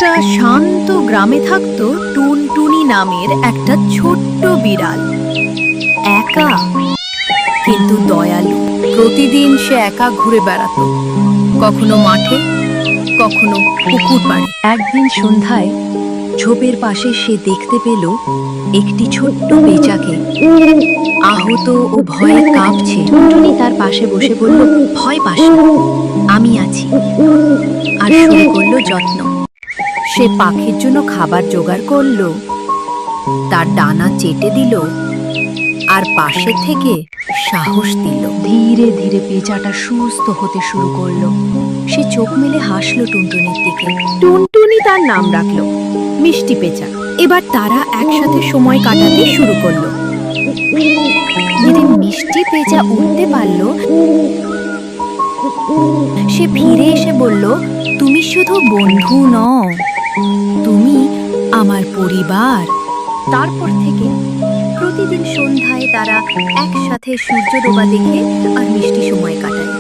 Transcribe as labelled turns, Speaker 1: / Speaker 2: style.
Speaker 1: একটা শান্ত গ্রামে থাকতো টুনটুনি নামের একটা ছোট্ট বিড়াল। একা কিন্তু দয়ালু। প্রতিদিন সে একা ঘুরে বেড়াতো, কখনো মাঠে, কখনো পুকুর পাড়ে। একদিন সন্ধ্যায় ঝোপের পাশে সে দেখতে পেল একটি ছোট্ট পেঁচাকে, আহত ও ভয়ে কাঁপছে। টুনটুনি তার পাশে বসে বলল, ভয় পাস না, আমি আছি। আর শুরু করলো যত্ন। সে পাখির জন্য খাবার জোগাড় করলো, তার ডানা চেটে দিল আর পাশে থেকে সাহস দিল। ধীরে ধীরে পেঁচাটা সুস্থ হতে শুরু করলো। সে চোখ মেলে হাসলো টুনটুনির দিকে। টুনটুনি তার নাম রাখলো মিষ্টি পেঁচা। এবার তারা একসাথে সময় কাটাতে শুরু করলো। যেদিন মিষ্টি পেঁচা উঠতে পারলো, সে ফিরে এসে বলল, তুমি শুধু বন্ধু নও, তুমি আমার পরিবার। তারপর থেকে প্রতিদিন সন্ধ্যায় তারা একসাথে সূর্য ডোবা দেখে আর মিষ্টি সময় কাটায়।